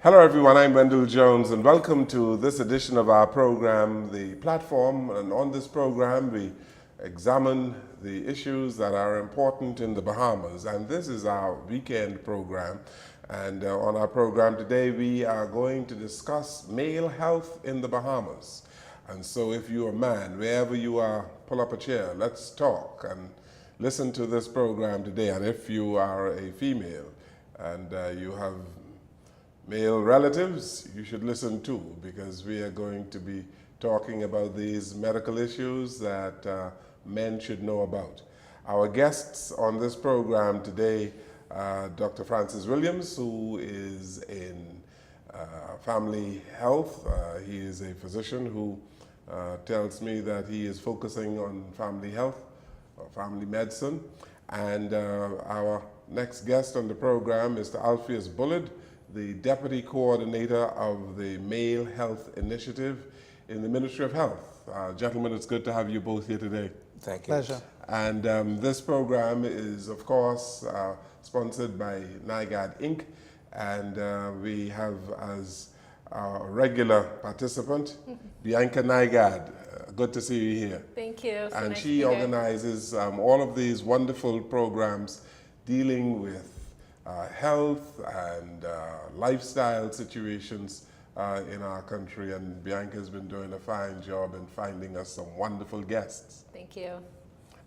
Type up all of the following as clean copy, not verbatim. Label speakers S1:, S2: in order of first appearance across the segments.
S1: Hello everyone, I'm Wendell Jones and welcome to this edition of our program, The Platform. And on this program we examine the issues that are important in the Bahamas. And this is our weekend program. And on our program today we are going to discuss male health in the Bahamas. And so if you're a man, wherever you are, pull up a chair, let's talk and listen to this program today. And if you are a female and you have male relatives, you should listen too, because we are going to be talking about these medical issues that men should know about. Our guests on this program today are Dr. FrancisWillaims, who is in family health. He is a physician who tells me that he is focusing on family health or family medicine. And our next guest on the program is Mr. AlpheausBullard, the Deputy Coordinator of the Male Health Initiative in the Ministry of Health. Gentlemen, it's good to have you both here today.
S2: Thank you.
S3: Pleasure.
S1: And this program is, of course, sponsored by NIGAD Inc. And we have as our regular participant, Bianca NIGAD. Good to see you here.
S4: Thank you. So
S1: and
S4: nice
S1: she organizes all of these wonderful programs dealing with health and lifestyle situations in our country, and Bianca's been doing a fine job in finding us some wonderful guests.
S4: Thank you.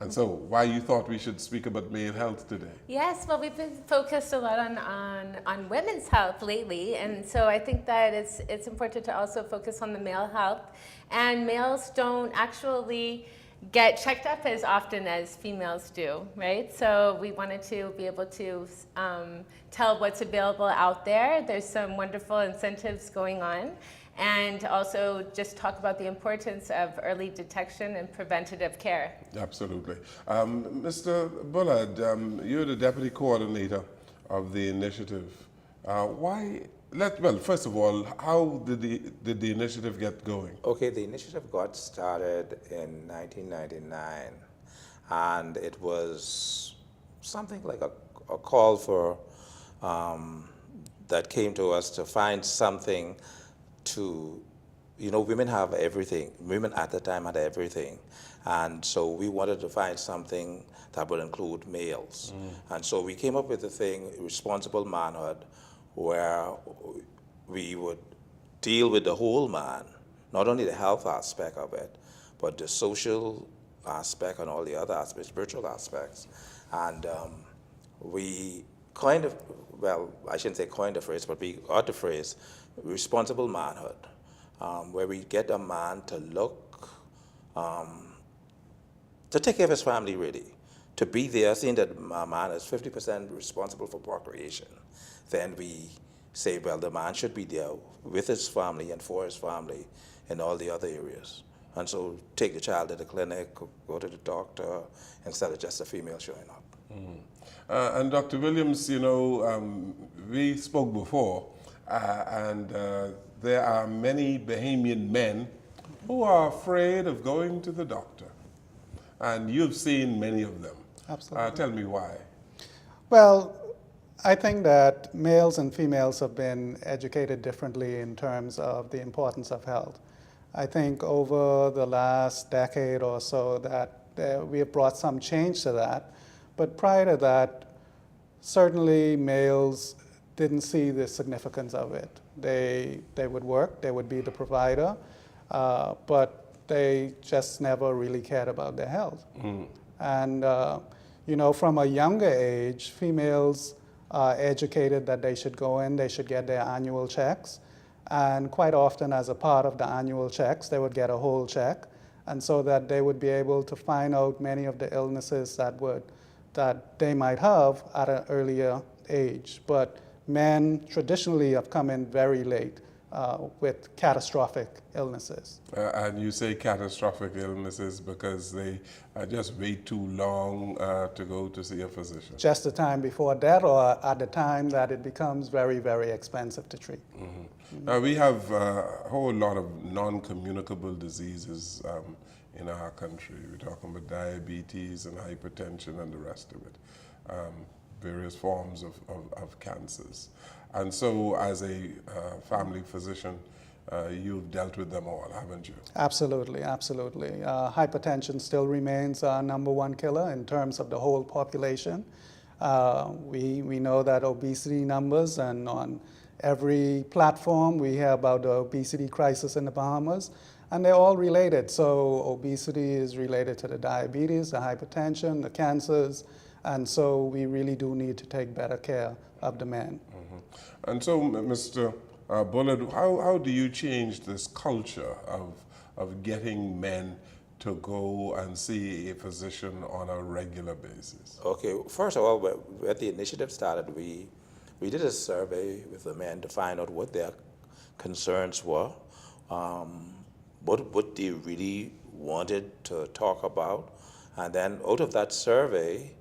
S1: And so, why you thought we should speak about male health today?
S4: Yes, well, we've been focused a lot on women's health lately, and so I think that it's important to also focus on the male health. And males don't actually get checked up as often as females do, right? So we wanted to be able to tell what's available out there. There's some wonderful incentives going on, and also just talk about the importance of early detection and preventative care.
S1: Absolutely. Mr. Bullard, you're the Deputy Coordinator of the initiative. Well, first of all, how did the initiative get going?
S2: Okay, the initiative got started in 1999, and it was something like a call for that came to us to find something to, women have everything. Women at the time had everything, and so we wanted to find something that would include males. And so we came up with the thing, responsible manhood, where we would deal with the whole man, not only the health aspect of it, but the social aspect and all the other aspects, spiritual aspects. And we kind of, well, I shouldn't say coined the phrase, but we got the phrase responsible manhood, where we get a man to look, to take care of his family really, to be there, seeing that a man is 50% responsible for procreation. Then we say, well, the man should be there with his family and for his family in all the other areas. And so take the child to the clinic, go to the doctor, instead of just a female showing up.
S1: And Dr. Williams, we spoke before, and there are many Bahamian men who are afraid of going to the doctor. And you've seen many of them.
S3: Absolutely.
S1: Tell me why.
S3: Well, I think that males and females have been educated differently in terms of the importance of health. I think over the last decade or so that we have brought some change to that. But prior to that, certainly males didn't see the significance of it. They would work, they would be the provider, but they just never really cared about their health. And from a younger age, females are educated that they should go in, they should get their annual checks. And quite often as a part of the annual checks, they would get a whole check. And so that they would be able to find out many of the illnesses that they might have at an earlier age. But men traditionally have come in very late with catastrophic illnesses.
S1: And you say catastrophic illnesses because they just wait too long to go to see a physician.
S3: Just the time before that, or at the time that it becomes very, very expensive to treat.
S1: Now we have a whole lot of non-communicable diseases in our country. We're talking about diabetes and hypertension and the rest of it. various forms of cancers. And so as a family physician, you've dealt with them all, haven't you?
S3: Absolutely, absolutely. Hypertension still remains our #1 killer in terms of the whole population. We know that obesity numbers, and on every platform we hear about the obesity crisis in the Bahamas, and they're all related. So obesity is related to the diabetes, the hypertension, the cancers, and so we really do need to take better care of the men.
S1: Mm-hmm. And so, Mr. Bullard, how do you change this culture of getting men to go and see a physician on a regular basis?
S2: Okay, first of all, when the initiative started, we did a survey with the men to find out what their concerns were, what they really wanted to talk about. And then out of that survey,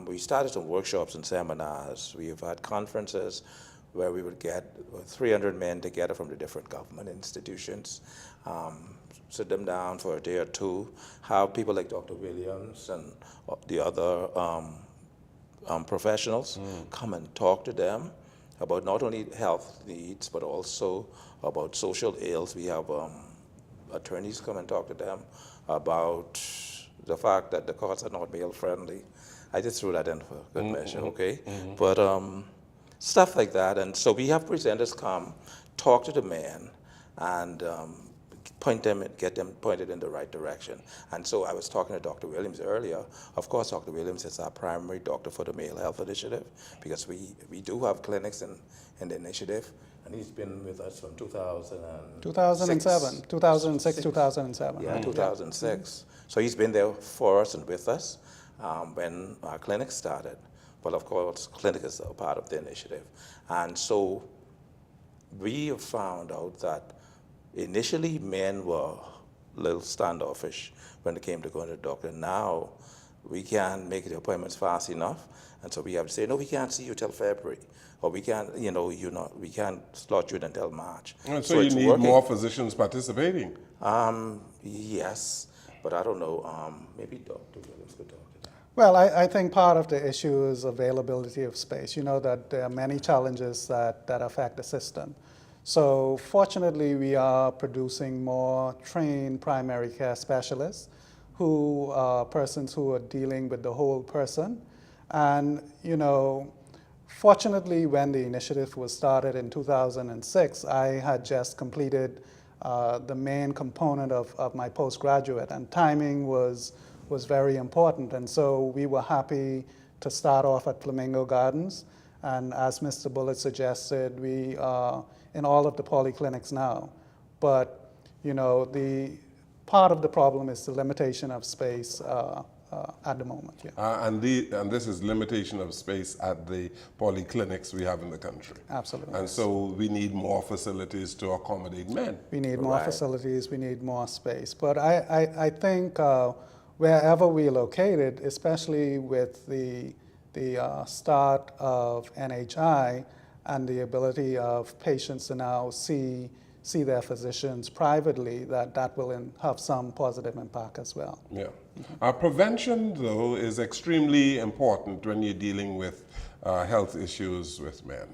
S2: we started some workshops and seminars. We've had conferences where we would get 300 men together from the different government institutions, sit them down for a day or two, have people like Dr. Williams and the other professionals come and talk to them about not only health needs, but also about social ills. We have attorneys come and talk to them about the fact that the courts are not male-friendly. I just threw that in for good measure, okay? But stuff like that. And so we have presenters come, talk to the men, and point them and get them pointed in the right direction. And so I was talking to Dr. Williams earlier. Of course, Dr. Williams is our primary doctor for the Male Health Initiative, because we do have clinics in the initiative, and he's been with us from
S3: 2006, 2007.
S2: Yeah, 2006. So he's been there for us and with us when our clinic started. But of course, clinic is a part of the initiative. And so we have found out that initially men were a little standoffish when it came to going to the doctor. Now we can't make the appointments fast enough, and so we have to say, no, we can't see you till February, or we can't, we can't slot you in until March.
S1: And so you need more physicians participating.
S2: Yes, but I don't know, maybe Dr. Williams could talk to that.
S3: Well, I think part of the issue is availability of space. You know that there are many challenges that affect the system. So fortunately, we are producing more trained primary care specialists who are persons who are dealing with the whole person. And, fortunately, when the initiative was started in 2006, I had just completed the main component of my postgraduate, and timing was very important. And so we were happy to start off at Flamingo Gardens. And as Mr. Bullard suggested, we are in all of the polyclinics now. But, the part of the problem is the limitation of space at the moment. Yeah.
S1: And this is limitation of space at the polyclinics we have in the country.
S3: Absolutely.
S1: And so we need more facilities to accommodate men.
S3: We need more facilities, we need more space. But I think wherever we're located, especially with the start of NHI and the ability of patients to now see their physicians privately, that will have some positive impact as well.
S1: Yeah. Prevention, though, is extremely important when you're dealing with health issues with men.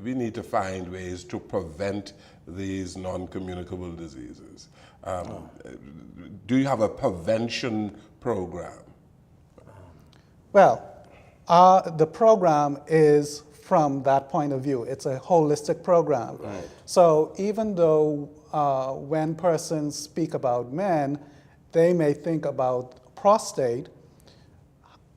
S1: We need to find ways to prevent these non-communicable diseases. Do you have a prevention program?
S3: Well, the program is from that point of view. It's a holistic program.
S1: Right.
S3: So even though when persons speak about men, they may think about prostate,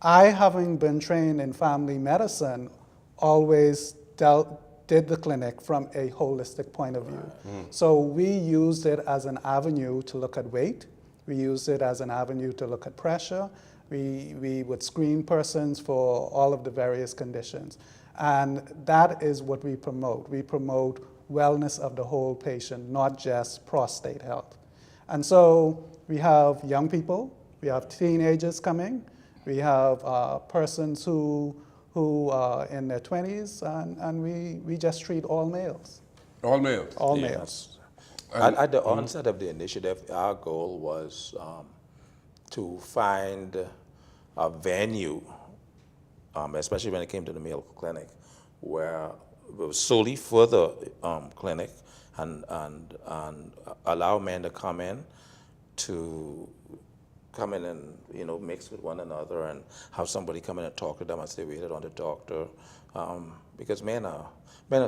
S3: I, having been trained in family medicine, always did the clinic from a holistic point of view. So we used it as an avenue to look at weight. We used it as an avenue to look at pressure. We would screen persons for all of the various conditions. And that is what we promote. We promote wellness of the whole patient, not just prostate health. And so we have young people, we have teenagers coming, we have persons who are in their 20s, and we just treat all males.
S1: All males?
S3: All males.
S2: At the onset of the initiative, our goal was to find a venue especially when it came to the Mayo Clinic, where it was solely for the clinic and allow men to come in and, you know, mix with one another and have somebody come in and talk to them as they waited on the doctor. Because men are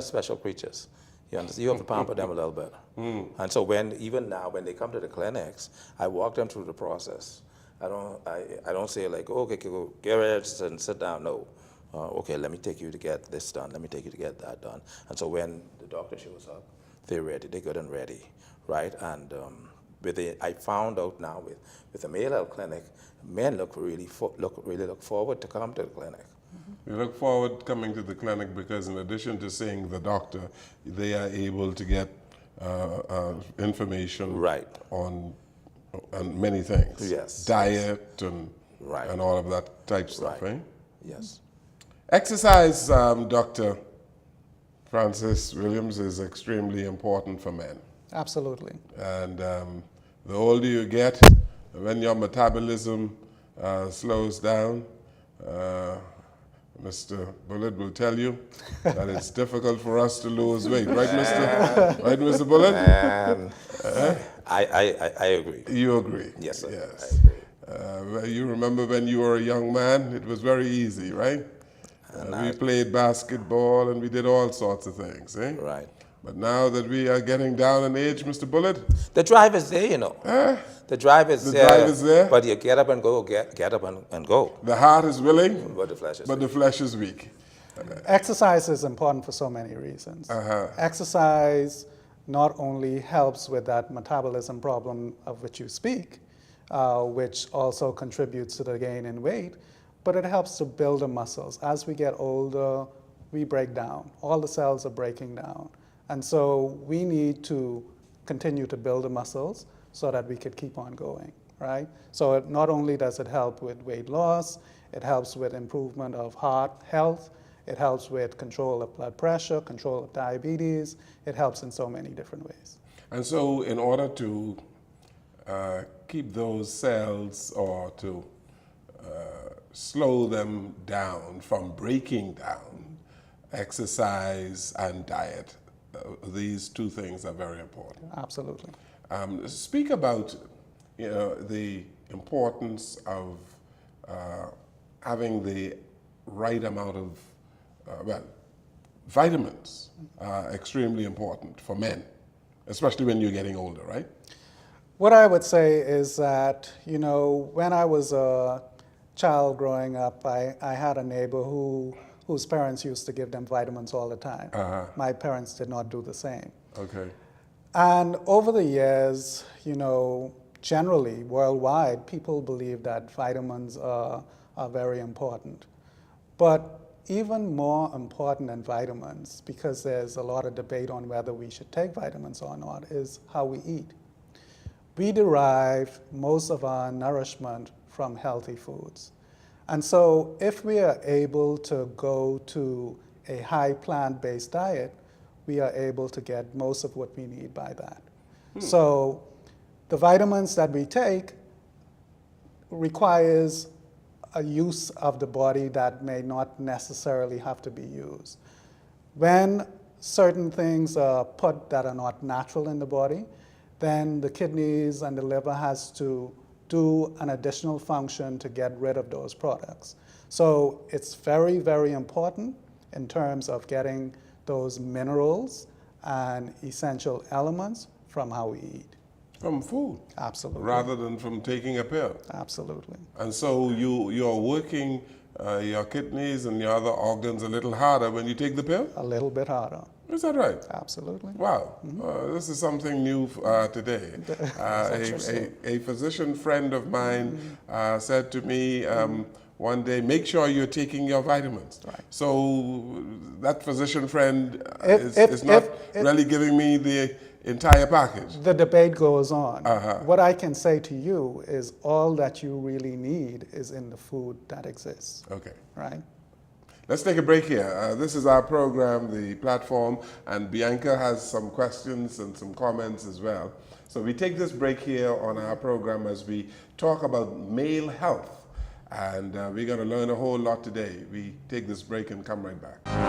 S2: special creatures. You understand? You have to pamper them a little bit. And so even now, when they come to the clinics, I walk them through the process. I don't say like, oh, okay, go get ready and sit down. No. Okay, let me take you to get this done. Let me take you to get that done. And so when the doctor shows up, they're ready. They're good and ready, right? And I found out now with the Mayo Clinic, men really look forward to come to the clinic.
S1: We look forward to coming to the clinic because in addition to seeing the doctor, they are able to get information on many things.
S2: Yes.
S1: Diet and all of that type stuff, right?
S2: Yes.
S1: Exercise, Dr. FrancisWillaims, is extremely important for men.
S3: Absolutely.
S1: And the older you get, when your metabolism slows down, Mr. Bullard will tell you that it's difficult for us to lose weight, right, Mr. Bullard?
S2: I agree.
S1: You agree?
S2: Yes, sir.
S1: Yes.
S2: I agree.
S1: You remember when you were a young man, it was very easy, right? We played basketball and we did all sorts of things, eh?
S2: Right.
S1: But now that we are getting down in age, Mr. Bullard,
S2: the drive is there, you know. The drive is there.
S1: The drive is there.
S2: But you get up and go, get up and go.
S1: The heart is willing,
S2: But the flesh is
S1: but
S2: weak.
S1: the flesh is weak.
S3: Exercise is important for so many reasons. Exercise not only helps with that metabolism problem of which you speak, which also contributes to the gain in weight, but it helps to build the muscles. As we get older, we break down. All the cells are breaking down. And so we need to continue to build the muscles so that we could keep on going, right? So not only does it help with weight loss, it helps with improvement of heart health, it helps with control of blood pressure, control of diabetes, it helps in so many different ways.
S1: And so in order to keep those cells or to slow them down from breaking down, exercise and diet, these two things are very important.
S3: Absolutely.
S1: Speak about, you know, the importance of having the right amount of, vitamins are extremely important for men, especially when you're getting older, right?
S3: What I would say is that, you know, when I was a child growing up, I had a neighbor whose parents used to give them vitamins all the time. My parents did not do the same.
S1: Okay.
S3: And over the years, you know, generally, worldwide, people believe that vitamins are very important. But even more important than vitamins, because there's a lot of debate on whether we should take vitamins or not, is how we eat. We derive most of our nourishment from healthy foods. And so if we are able to go to a high plant-based diet, we are able to get most of what we need by that. So the vitamins that we take requires a use of the body that may not necessarily have to be used. When certain things are put that are not natural in the body, then the kidneys and the liver has to do an additional function to get rid of those products. So it's very, very important in terms of getting those minerals and essential elements from how we eat.
S1: From food.
S3: Absolutely.
S1: Rather than from taking a pill.
S3: Absolutely.
S1: And so you're working your kidneys and your other organs a little harder when you take the pill?
S3: A little bit harder.
S1: Is that right?
S3: Absolutely.
S1: Wow. This is something new today. A physician friend of mine said to me one day, make sure you're taking your vitamins.
S3: Right.
S1: So that physician friend is not really giving me the entire package.
S3: The debate goes on. What I can say to you is all that you really need is in the food that exists.
S1: Okay.
S3: Right?
S1: Let's take a break here. This is our program, The Platform, and Bianca has some questions and some comments as well. So we take this break here on our program as we talk about male health And we're going to learn a whole lot today. We take this break and come right back.